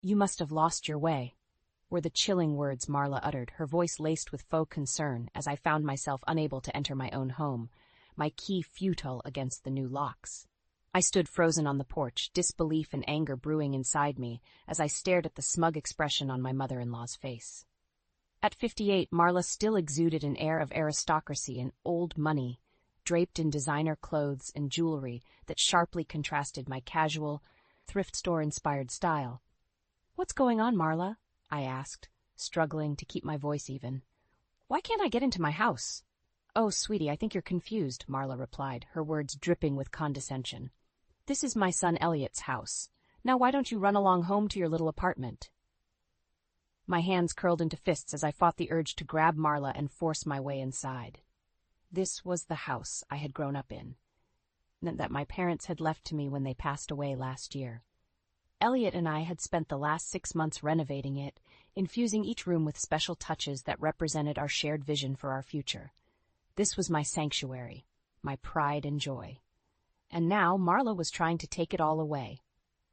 You must have lost your way, were the chilling words Marla uttered, her voice laced with faux concern as I found myself unable to enter my own home, my key futile against the new locks. I stood frozen on the porch, disbelief and anger brewing inside me as I stared at the smug expression on my mother-in-law's face. At 58, Marla still exuded an air of aristocracy and old money, draped in designer clothes and jewelry that sharply contrasted my casual, thrift store-inspired style. "What's going on, Marla?" I asked, struggling to keep my voice even. "Why can't I get into my house?" "Oh, sweetie, I think you're confused," Marla replied, her words dripping with condescension. "This is my son Elliot's house. Now why don't you run along home to your little apartment?" My hands curled into fists as I fought the urge to grab Marla and force my way inside. This was the house I had grown up in, that my parents had left to me when they passed away last year. Elliot and I had spent the last 6 months renovating it, infusing each room with special touches that represented our shared vision for our future. This was my sanctuary, my pride and joy. And now Marla was trying to take it all away.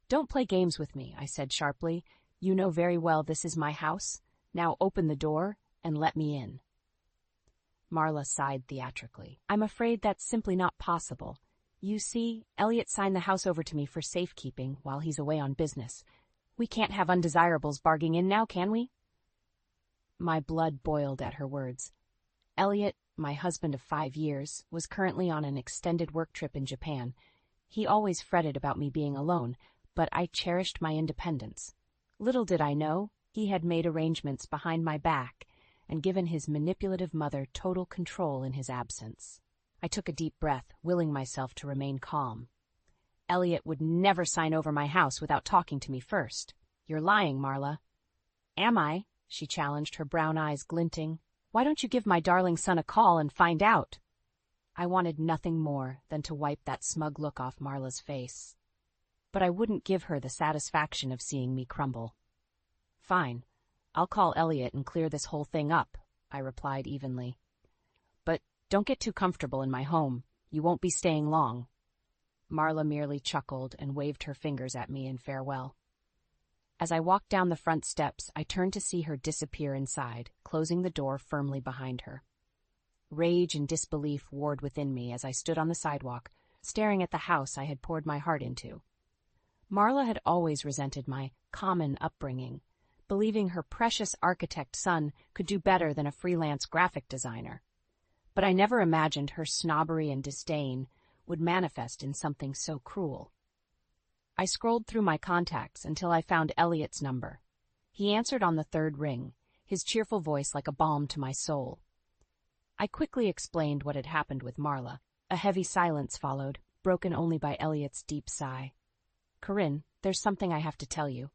"Don't play games with me," I said sharply. "You know very well this is my house. Now open the door and let me in." Marla sighed theatrically. "I'm afraid that's simply not possible. You see, Elliot signed the house over to me for safekeeping while he's away on business. We can't have undesirables barging in now, can we?" My blood boiled at her words. Elliot, my husband of 5 years, was currently on an extended work trip in Japan. He always fretted about me being alone, but I cherished my independence. Little did I know, he had made arrangements behind my back and given his manipulative mother total control in his absence. I took a deep breath, willing myself to remain calm. "Elliot would never sign over my house without talking to me first." "You're lying, Marla." "Am I?" she challenged, her brown eyes glinting. "Why don't you give my darling son a call and find out?" I wanted nothing more than to wipe that smug look off Marla's face. But I wouldn't give her the satisfaction of seeing me crumble. "Fine. I'll call Elliot and clear this whole thing up," I replied evenly. "But don't get too comfortable in my home. You won't be staying long." Marla merely chuckled and waved her fingers at me in farewell. As I walked down the front steps, I turned to see her disappear inside, closing the door firmly behind her. Rage and disbelief warred within me as I stood on the sidewalk, staring at the house I had poured my heart into. Marla had always resented my common upbringing, believing her precious architect son could do better than a freelance graphic designer. But I never imagined her snobbery and disdain would manifest in something so cruel. I scrolled through my contacts until I found Elliot's number. He answered on the 3rd ring, his cheerful voice like a balm to my soul. I quickly explained what had happened with Marla. A heavy silence followed, broken only by Elliot's deep sigh. "Corinne, there's something I have to tell you."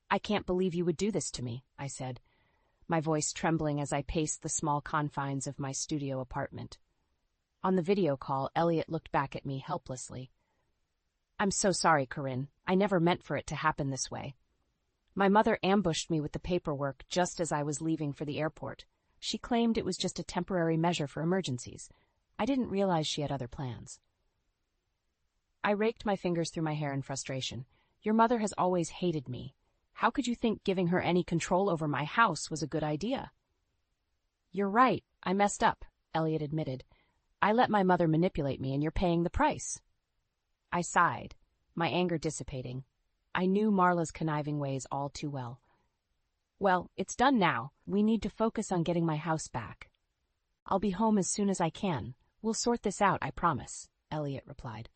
"I can't believe you would do this to me," I said, my voice trembling as I paced the small confines of my studio apartment. On the video call, Elliot looked back at me helplessly. "I'm so sorry, Corinne. I never meant for it to happen this way. My mother ambushed me with the paperwork just as I was leaving for the airport. She claimed it was just a temporary measure for emergencies. I didn't realize she had other plans." I raked my fingers through my hair in frustration. "Your mother has always hated me. How could you think giving her any control over my house was a good idea?" "You're right. I messed up," Elliot admitted. "I let my mother manipulate me, and you're paying the price." I sighed, my anger dissipating. I knew Marla's conniving ways all too well. "Well, it's done now. We need to focus on getting my house back." "I'll be home as soon as I can. We'll sort this out, I promise," Elliot replied.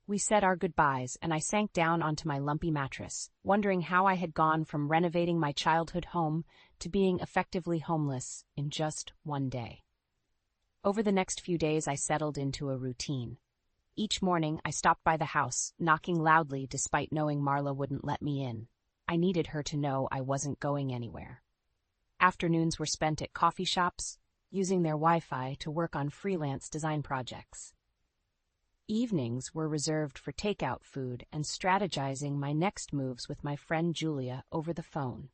We said our goodbyes, and I sank down onto my lumpy mattress, wondering how I had gone from renovating my childhood home to being effectively homeless in just one day. Over the next few days, I settled into a routine. Each morning, I stopped by the house, knocking loudly despite knowing Marla wouldn't let me in. I needed her to know I wasn't going anywhere. Afternoons were spent at coffee shops, using their Wi-Fi to work on freelance design projects. Evenings were reserved for takeout food and strategizing my next moves with my friend Julia over the phone.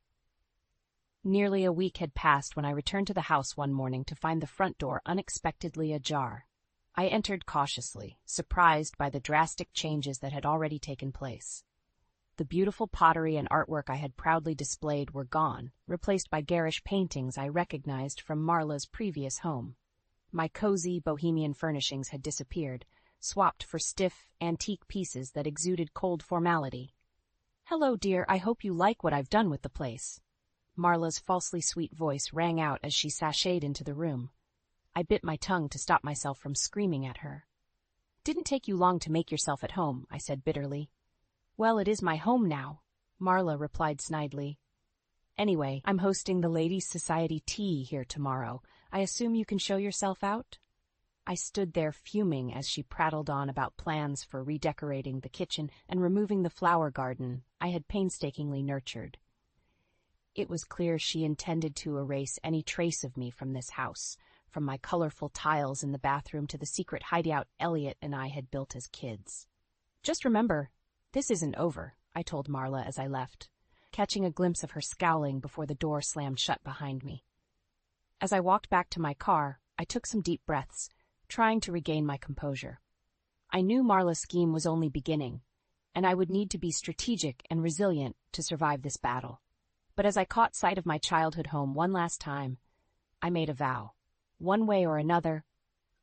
Nearly a week had passed when I returned to the house one morning to find the front door unexpectedly ajar. I entered cautiously, surprised by the drastic changes that had already taken place. The beautiful pottery and artwork I had proudly displayed were gone, replaced by garish paintings I recognized from Marla's previous home. My cozy, bohemian furnishings had disappeared, swapped for stiff, antique pieces that exuded cold formality. "Hello, dear, I hope you like what I've done with the place." Marla's falsely sweet voice rang out as she sashayed into the room. I bit my tongue to stop myself from screaming at her. "Didn't take you long to make yourself at home," I said bitterly. "Well, it is my home now," Marla replied snidely. "Anyway, I'm hosting the Ladies' Society tea here tomorrow. I assume you can show yourself out?" I stood there fuming as she prattled on about plans for redecorating the kitchen and removing the flower garden I had painstakingly nurtured. It was clear she intended to erase any trace of me from this house, from my colorful tiles in the bathroom to the secret hideout Elliot and I had built as kids. "Just remember, this isn't over," I told Marla as I left, catching a glimpse of her scowling before the door slammed shut behind me. As I walked back to my car, I took some deep breaths, trying to regain my composure. I knew Marla's scheme was only beginning, and I would need to be strategic and resilient to survive this battle. But as I caught sight of my childhood home one last time, I made a vow. One way or another,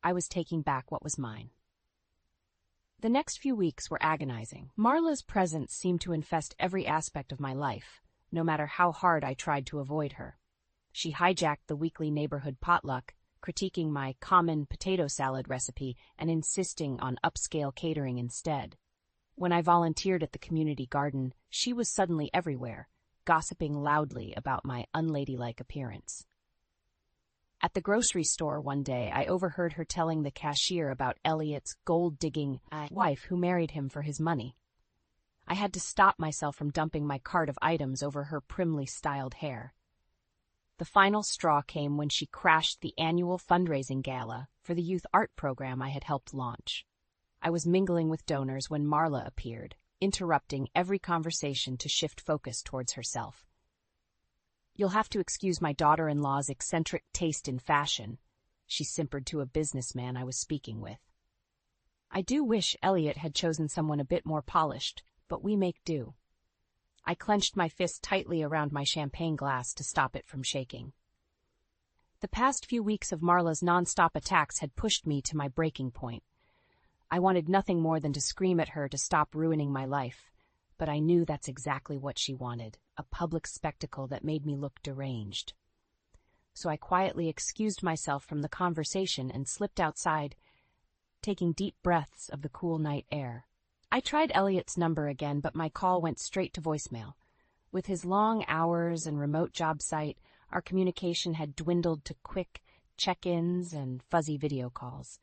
I was taking back what was mine. The next few weeks were agonizing. Marla's presence seemed to infest every aspect of my life, no matter how hard I tried to avoid her. She hijacked the weekly neighborhood potluck, critiquing my common potato salad recipe and insisting on upscale catering instead. When I volunteered at the community garden, she was suddenly everywhere, gossiping loudly about my unladylike appearance. At the grocery store one day, I overheard her telling the cashier about Elliot's gold-digging wife who married him for his money. I had to stop myself from dumping my cart of items over her primly styled hair. The final straw came when she crashed the annual fundraising gala for the youth art program I had helped launch. I was mingling with donors when Marla appeared, interrupting every conversation to shift focus towards herself. "You'll have to excuse my daughter-in-law's eccentric taste in fashion," she simpered to a businessman I was speaking with. "I do wish Elliot had chosen someone a bit more polished, but we make do." I clenched my fist tightly around my champagne glass to stop it from shaking. The past few weeks of Marla's non-stop attacks had pushed me to my breaking point. I wanted nothing more than to scream at her to stop ruining my life, but I knew that's exactly what she wanted, a public spectacle that made me look deranged. So I quietly excused myself from the conversation and slipped outside, taking deep breaths of the cool night air. I tried Elliot's number again, but my call went straight to voicemail. With his long hours and remote job site, our communication had dwindled to quick check-ins and fuzzy video calls.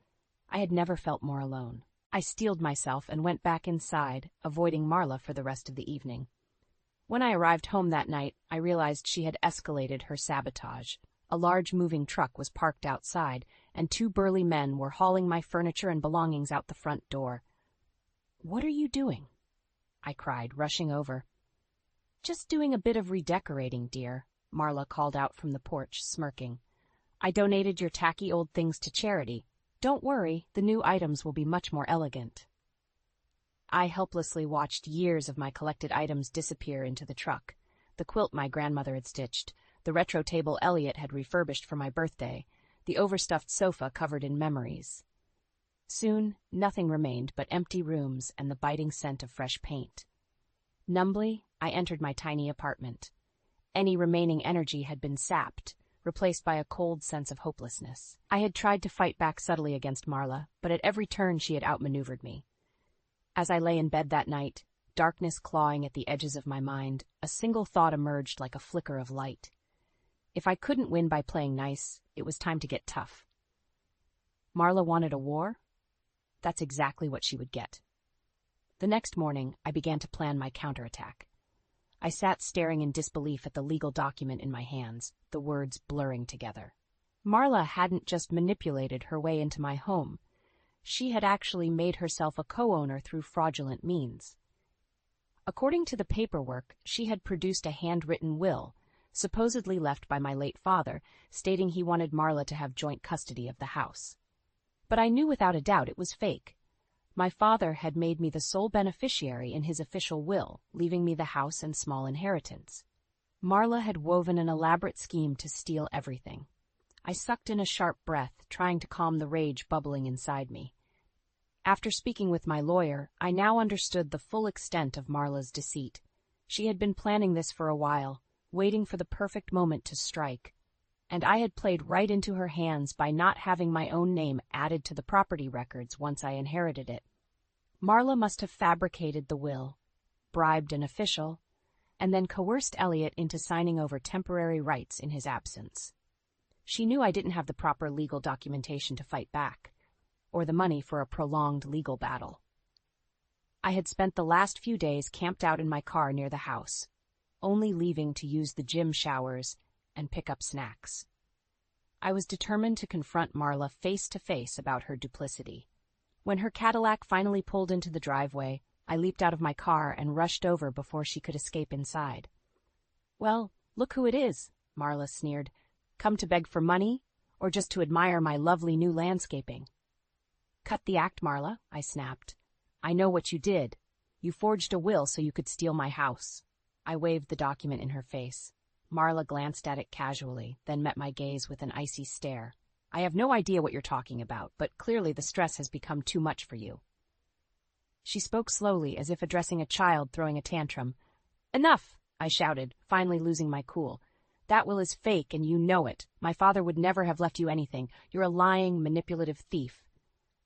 I had never felt more alone. I steeled myself and went back inside, avoiding Marla for the rest of the evening. When I arrived home that night, I realized she had escalated her sabotage. A large moving truck was parked outside, and 2 burly men were hauling my furniture and belongings out the front door. "What are you doing?" I cried, rushing over. "Just doing a bit of redecorating, dear," Marla called out from the porch, smirking. "I donated your tacky old things to charity. Don't worry, the new items will be much more elegant." I helplessly watched years of my collected items disappear into the truck. The quilt my grandmother had stitched, the retro table Elliot had refurbished for my birthday, the overstuffed sofa covered in memories. Soon, nothing remained but empty rooms and the biting scent of fresh paint. Numbly, I entered my tiny apartment. Any remaining energy had been sapped, replaced by a cold sense of hopelessness. I had tried to fight back subtly against Marla, but at every turn she had outmaneuvered me. As I lay in bed that night, darkness clawing at the edges of my mind, a single thought emerged like a flicker of light. If I couldn't win by playing nice, it was time to get tough. Marla wanted a war? That's exactly what she would get. The next morning, I began to plan my counterattack. I sat staring in disbelief at the legal document in my hands, the words blurring together. Marla hadn't just manipulated her way into my home. She had actually made herself a co-owner through fraudulent means. According to the paperwork, she had produced a handwritten will, supposedly left by my late father, stating he wanted Marla to have joint custody of the house. But I knew without a doubt it was fake. My father had made me the sole beneficiary in his official will, leaving me the house and small inheritance. Marla had woven an elaborate scheme to steal everything. I sucked in a sharp breath, trying to calm the rage bubbling inside me. After speaking with my lawyer, I now understood the full extent of Marla's deceit. She had been planning this for a while, waiting for the perfect moment to strike, and I had played right into her hands by not having my own name added to the property records once I inherited it. Marla must have fabricated the will, bribed an official, and then coerced Elliot into signing over temporary rights in his absence. She knew I didn't have the proper legal documentation to fight back, or the money for a prolonged legal battle. I had spent the last few days camped out in my car near the house, only leaving to use the gym showers and pick up snacks. I was determined to confront Marla face to face about her duplicity. When her Cadillac finally pulled into the driveway, I leaped out of my car and rushed over before she could escape inside. "Well, look who it is," Marla sneered. "Come to beg for money, or just to admire my lovely new landscaping?" "Cut the act, Marla," I snapped. "I know what you did. You forged a will so you could steal my house." I waved the document in her face. Marla glanced at it casually, then met my gaze with an icy stare. "I have no idea what you're talking about, but clearly the stress has become too much for you." She spoke slowly, as if addressing a child throwing a tantrum. "Enough!" I shouted, finally losing my cool. "That will is fake, and you know it. My father would never have left you anything. You're a lying, manipulative thief."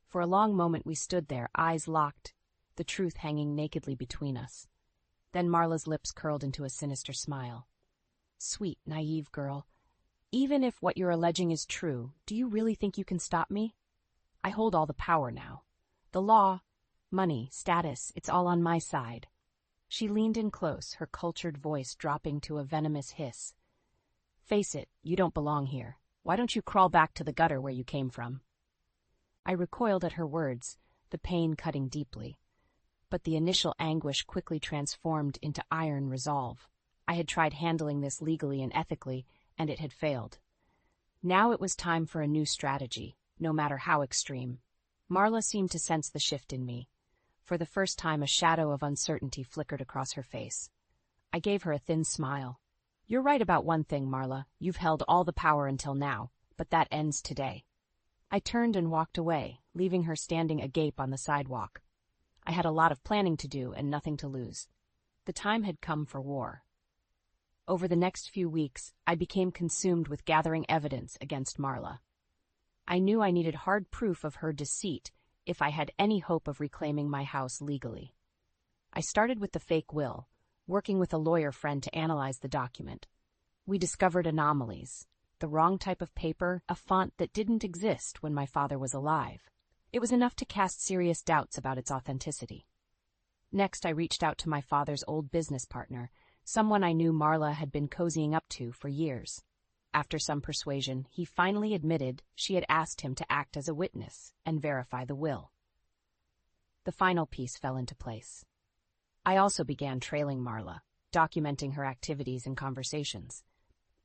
For a long moment we stood there, eyes locked, the truth hanging nakedly between us. Then Marla's lips curled into a sinister smile. "Sweet, naive girl. Even if what you're alleging is true, do you really think you can stop me? I hold all the power now. The law, money, status, it's all on my side." She leaned in close, her cultured voice dropping to a venomous hiss. "Face it, you don't belong here. Why don't you crawl back to the gutter where you came from?" I recoiled at her words, the pain cutting deeply. But the initial anguish quickly transformed into iron resolve. I had tried handling this legally and ethically, and it had failed. Now it was time for a new strategy, no matter how extreme. Marla seemed to sense the shift in me. For the first time, a shadow of uncertainty flickered across her face. I gave her a thin smile. "You're right about one thing, Marla. You've held all the power until now, but that ends today." I turned and walked away, leaving her standing agape on the sidewalk. I had a lot of planning to do and nothing to lose. The time had come for war. Over the next few weeks, I became consumed with gathering evidence against Marla. I knew I needed hard proof of her deceit if I had any hope of reclaiming my house legally. I started with the fake will, working with a lawyer friend to analyze the document. We discovered anomalies. The wrong type of paper, a font that didn't exist when my father was alive. It was enough to cast serious doubts about its authenticity. Next, I reached out to my father's old business partner, someone I knew Marla had been cozying up to for years. After some persuasion, he finally admitted she had asked him to act as a witness and verify the will. The final piece fell into place. I also began trailing Marla, documenting her activities and conversations.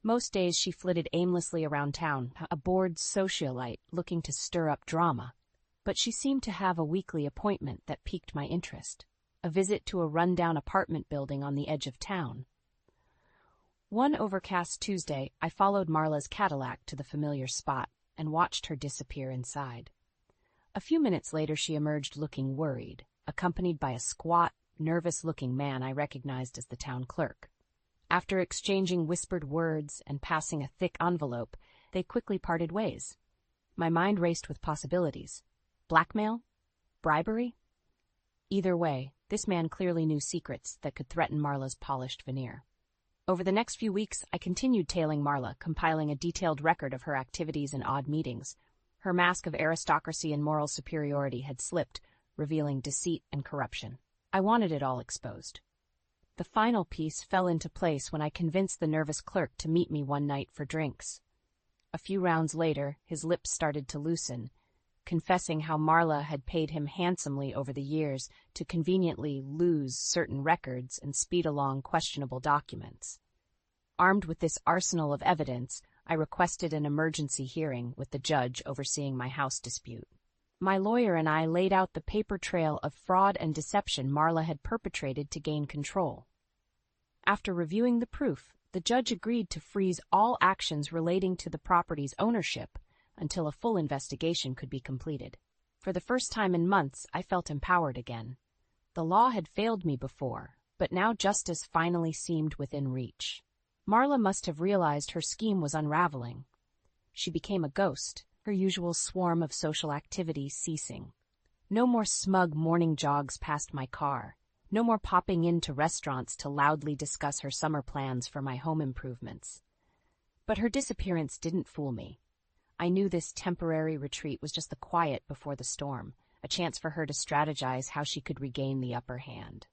Most days she flitted aimlessly around town, a bored socialite looking to stir up drama. But she seemed to have a weekly appointment that piqued my interest, a visit to a rundown apartment building on the edge of town. One overcast Tuesday, I followed Marla's Cadillac to the familiar spot and watched her disappear inside. A few minutes later she emerged looking worried, accompanied by a squat, nervous-looking man I recognized as the town clerk. After exchanging whispered words and passing a thick envelope, they quickly parted ways. My mind raced with possibilities. Blackmail? Bribery? Either way, this man clearly knew secrets that could threaten Marla's polished veneer. Over the next few weeks, I continued tailing Marla, compiling a detailed record of her activities and odd meetings. Her mask of aristocracy and moral superiority had slipped, revealing deceit and corruption. I wanted it all exposed. The final piece fell into place when I convinced the nervous clerk to meet me one night for drinks. A few rounds later, his lips started to loosen, confessing how Marla had paid him handsomely over the years to conveniently lose certain records and speed along questionable documents. Armed with this arsenal of evidence, I requested an emergency hearing with the judge overseeing my house dispute. My lawyer and I laid out the paper trail of fraud and deception Marla had perpetrated to gain control. After reviewing the proof, the judge agreed to freeze all actions relating to the property's ownership until a full investigation could be completed. For the first time in months, I felt empowered again. The law had failed me before, but now justice finally seemed within reach. Marla must have realized her scheme was unraveling. She became a ghost, her usual swarm of social activity ceasing. No more smug morning jogs past my car. No more popping into restaurants to loudly discuss her summer plans for my home improvements. But her disappearance didn't fool me. I knew this temporary retreat was just the quiet before the storm, a chance for her to strategize how she could regain the upper hand.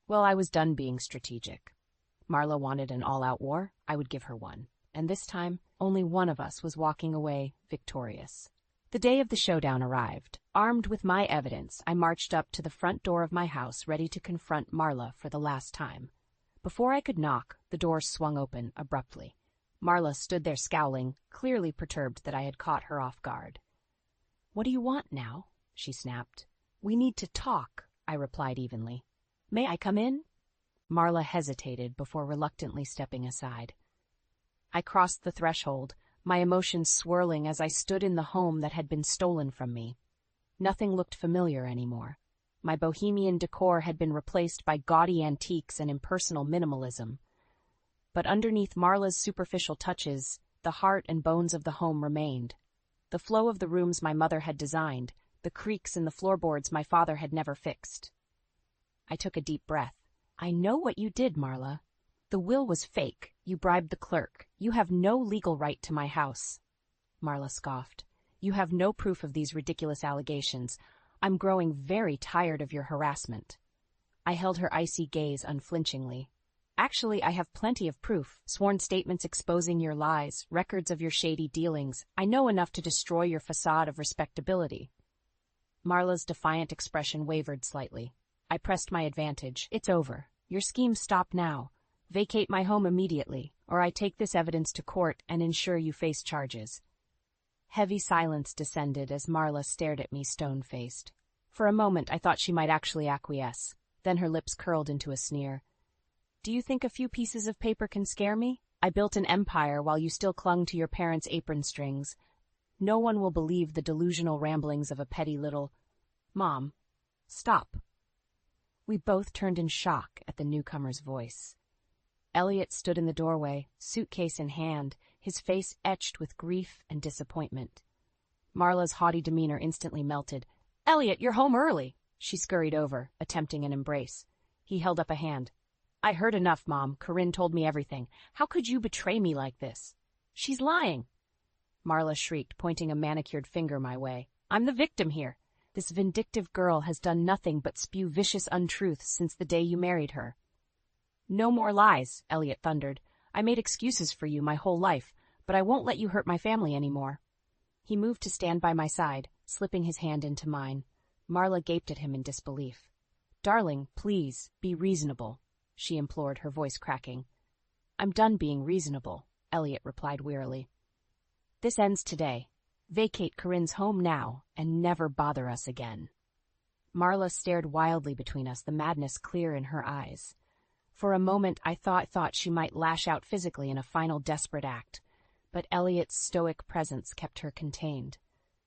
Well, I was done being strategic. Marla wanted an all-out war, I would give her one. And this time, only one of us was walking away victorious. The day of the showdown arrived. Armed with my evidence, I marched up to the front door of my house, ready to confront Marla for the last time. Before I could knock, the door swung open abruptly. Marla stood there scowling, clearly perturbed that I had caught her off guard. "What do you want now?" she snapped. "We need to talk," I replied evenly. "May I come in?" Marla hesitated before reluctantly stepping aside. I crossed the threshold, my emotions swirling as I stood in the home that had been stolen from me. Nothing looked familiar anymore. My bohemian decor had been replaced by gaudy antiques and impersonal minimalism. But underneath Marla's superficial touches, the heart and bones of the home remained. The flow of the rooms my mother had designed, the creaks in the floorboards my father had never fixed. I took a deep breath. "I know what you did, Marla. The will was fake. You bribed the clerk. You have no legal right to my house." Marla scoffed. "You have no proof of these ridiculous allegations. I'm growing very tired of your harassment." I held her icy gaze unflinchingly. "Actually, I have plenty of proof. Sworn statements exposing your lies, records of your shady dealings. I know enough to destroy your facade of respectability." Marla's defiant expression wavered slightly. I pressed my advantage. "It's over. Your schemes stop now. Vacate my home immediately, or I take this evidence to court and ensure you face charges." Heavy silence descended as Marla stared at me stone-faced. For a moment I thought she might actually acquiesce. Then her lips curled into a sneer. "Do you think a few pieces of paper can scare me? I built an empire while you still clung to your parents' apron strings. No one will believe the delusional ramblings of a petty little—" "Mom, stop." We both turned in shock at the newcomer's voice. Elliot stood in the doorway, suitcase in hand, his face etched with grief and disappointment. Marla's haughty demeanor instantly melted. "Elliot, you're home early." She scurried over, attempting an embrace. He held up a hand. "I heard enough, Mom. Corinne told me everything. How could you betray me like this?" "She's lying." Marla shrieked, pointing a manicured finger my way. "I'm the victim here. This vindictive girl has done nothing but spew vicious untruths since the day you married her." "No more lies," Elliot thundered. "I made excuses for you my whole life, but I won't let you hurt my family anymore." He moved to stand by my side, slipping his hand into mine. Marla gaped at him in disbelief. "Darling, please, be reasonable," she implored, her voice cracking. "I'm done being reasonable," Elliot replied wearily. "This ends today. Vacate Corinne's home now, and never bother us again." Marla stared wildly between us, the madness clear in her eyes. For a moment I thought she might lash out physically in a final desperate act, but Elliot's stoic presence kept her contained.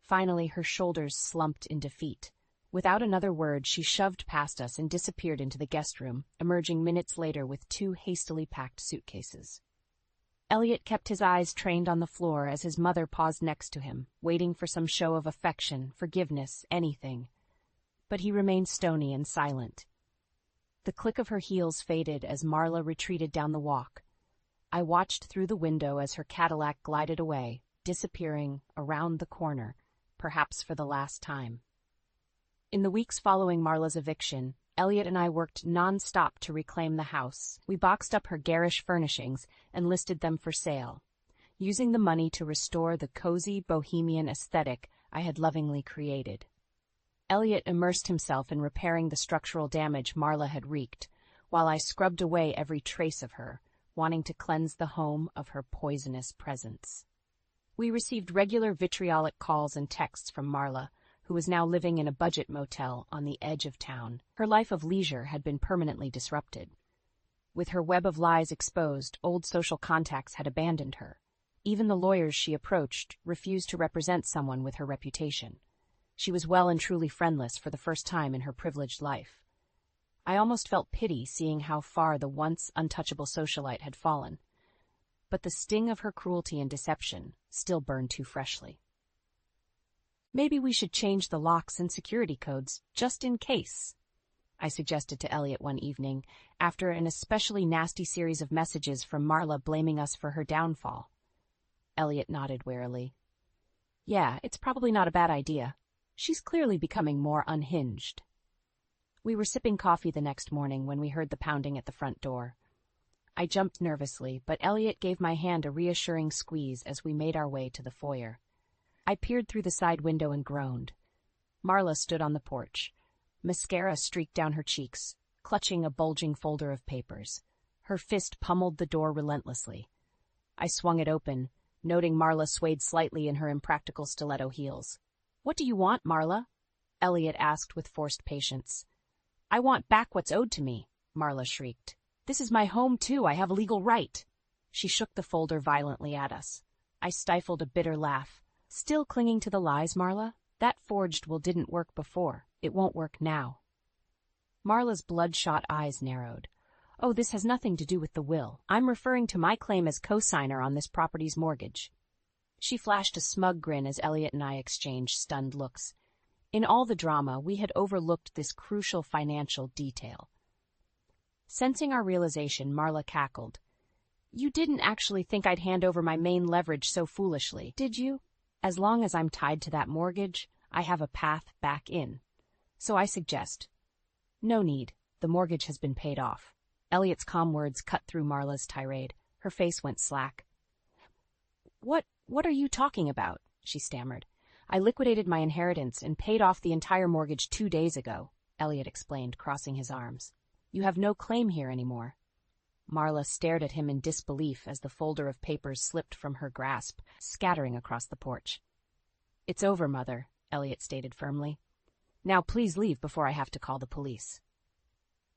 Finally, her shoulders slumped in defeat. Without another word, she shoved past us and disappeared into the guest room, emerging minutes later with 2 hastily packed suitcases. Elliot kept his eyes trained on the floor as his mother paused next to him, waiting for some show of affection, forgiveness, anything. But he remained stony and silent. The click of her heels faded as Marla retreated down the walk. I watched through the window as her Cadillac glided away, disappearing around the corner, perhaps for the last time. In the weeks following Marla's eviction, Elliot and I worked non-stop to reclaim the house. We boxed up her garish furnishings and listed them for sale, using the money to restore the cozy bohemian aesthetic I had lovingly created. Elliot immersed himself in repairing the structural damage Marla had wreaked, while I scrubbed away every trace of her, wanting to cleanse the home of her poisonous presence. We received regular vitriolic calls and texts from Marla, who was now living in a budget motel on the edge of town. Her life of leisure had been permanently disrupted. With her web of lies exposed, old social contacts had abandoned her. Even the lawyers she approached refused to represent someone with her reputation. She was well and truly friendless for the first time in her privileged life. I almost felt pity seeing how far the once untouchable socialite had fallen. But the sting of her cruelty and deception still burned too freshly. "Maybe we should change the locks and security codes, just in case," I suggested to Elliot one evening, after an especially nasty series of messages from Marla blaming us for her downfall. Elliot nodded warily. "Yeah, it's probably not a bad idea. She's clearly becoming more unhinged." We were sipping coffee the next morning when we heard the pounding at the front door. I jumped nervously, but Elliot gave my hand a reassuring squeeze as we made our way to the foyer. I peered through the side window and groaned. Marla stood on the porch. Mascara streaked down her cheeks, clutching a bulging folder of papers. Her fist pummeled the door relentlessly. I swung it open, noting Marla swayed slightly in her impractical stiletto heels. "What do you want, Marla?" Elliot asked with forced patience. "I want back what's owed to me," Marla shrieked. "This is my home, too. I have a legal right." She shook the folder violently at us. I stifled a bitter laugh. "Still clinging to the lies, Marla? That forged will didn't work before. It won't work now." Marla's bloodshot eyes narrowed. "Oh, this has nothing to do with the will. I'm referring to my claim as co-signer on this property's mortgage." She flashed a smug grin as Elliot and I exchanged stunned looks. In all the drama, we had overlooked this crucial financial detail. Sensing our realization, Marla cackled. "You didn't actually think I'd hand over my main leverage so foolishly, did you? As long as I'm tied to that mortgage, I have a path back in. So I suggest—" "No need. The mortgage has been paid off." Elliot's calm words cut through Marla's tirade. Her face went slack. What are you talking about?" she stammered. "I liquidated my inheritance and paid off the entire mortgage 2 days ago," Elliot explained, crossing his arms. "You have no claim here anymore." Marla stared at him in disbelief as the folder of papers slipped from her grasp, scattering across the porch. "It's over, Mother," Elliot stated firmly. "Now please leave before I have to call the police."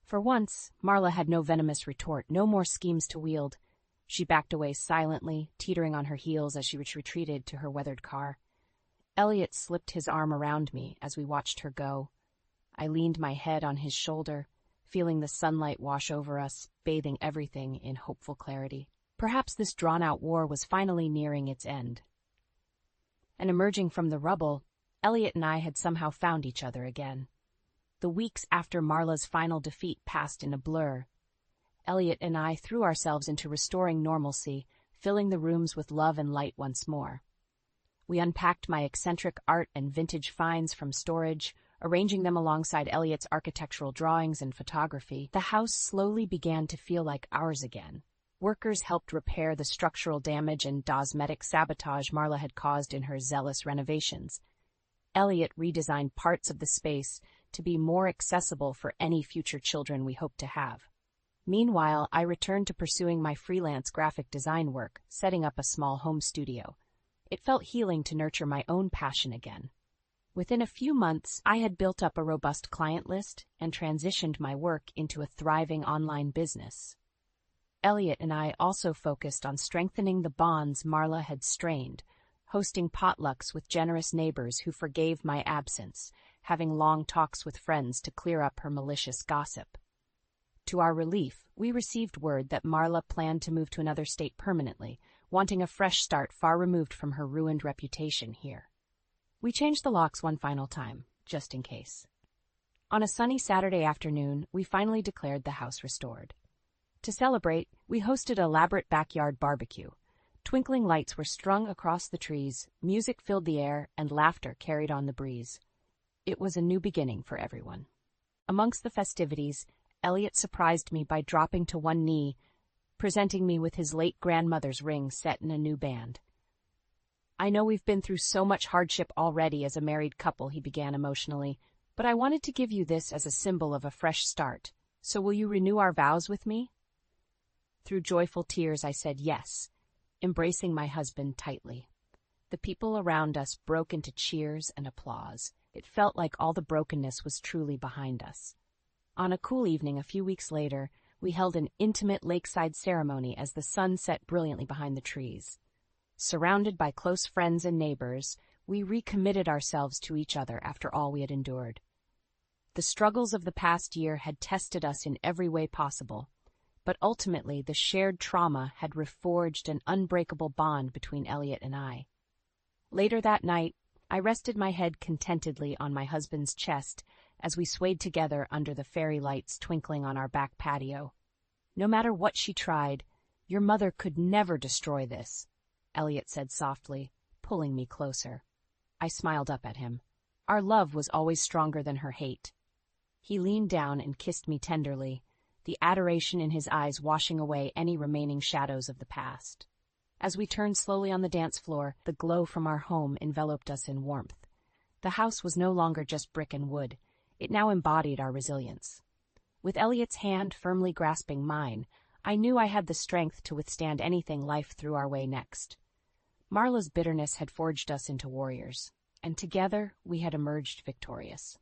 For once, Marla had no venomous retort, no more schemes to wield. She backed away silently, teetering on her heels as she retreated to her weathered car. Elliot slipped his arm around me as we watched her go. I leaned my head on his shoulder, feeling the sunlight wash over us, bathing everything in hopeful clarity. Perhaps this drawn-out war was finally nearing its end. And emerging from the rubble, Elliot and I had somehow found each other again. The weeks after Marla's final defeat passed in a blur. Elliot and I threw ourselves into restoring normalcy, filling the rooms with love and light once more. We unpacked my eccentric art and vintage finds from storage, arranging them alongside Elliot's architectural drawings and photography. The house slowly began to feel like ours again. Workers helped repair the structural damage and cosmetic sabotage Marla had caused in her zealous renovations. Elliot redesigned parts of the space to be more accessible for any future children we hope to have. Meanwhile, I returned to pursuing my freelance graphic design work, setting up a small home studio. It felt healing to nurture my own passion again. Within a few months, I had built up a robust client list and transitioned my work into a thriving online business. Elliot and I also focused on strengthening the bonds Marla had strained, hosting potlucks with generous neighbors who forgave my absence, having long talks with friends to clear up her malicious gossip. To our relief, we received word that Marla planned to move to another state permanently, wanting a fresh start far removed from her ruined reputation here. We changed the locks one final time, just in case. On a sunny Saturday afternoon, we finally declared the house restored. To celebrate, we hosted an elaborate backyard barbecue. Twinkling lights were strung across the trees, music filled the air, and laughter carried on the breeze. It was a new beginning for everyone. Amongst the festivities, Elliot surprised me by dropping to one knee, presenting me with his late grandmother's ring set in a new band. "I know we've been through so much hardship already as a married couple," he began emotionally, "but I wanted to give you this as a symbol of a fresh start. So will you renew our vows with me?" Through joyful tears, I said yes, embracing my husband tightly. The people around us broke into cheers and applause. It felt like all the brokenness was truly behind us. On a cool evening a few weeks later, we held an intimate lakeside ceremony as the sun set brilliantly behind the trees. Surrounded by close friends and neighbors, we recommitted ourselves to each other after all we had endured. The struggles of the past year had tested us in every way possible, but ultimately the shared trauma had reforged an unbreakable bond between Elliot and I. Later that night, I rested my head contentedly on my husband's chest as we swayed together under the fairy lights twinkling on our back patio. "No matter what she tried, your mother could never destroy this," Elliot said softly, pulling me closer. I smiled up at him. Our love was always stronger than her hate. He leaned down and kissed me tenderly, the adoration in his eyes washing away any remaining shadows of the past. As we turned slowly on the dance floor, the glow from our home enveloped us in warmth. The house was no longer just brick and wood. It now embodied our resilience. With Elliot's hand firmly grasping mine, I knew I had the strength to withstand anything life threw our way next. Marla's bitterness had forged us into warriors, and together we had emerged victorious.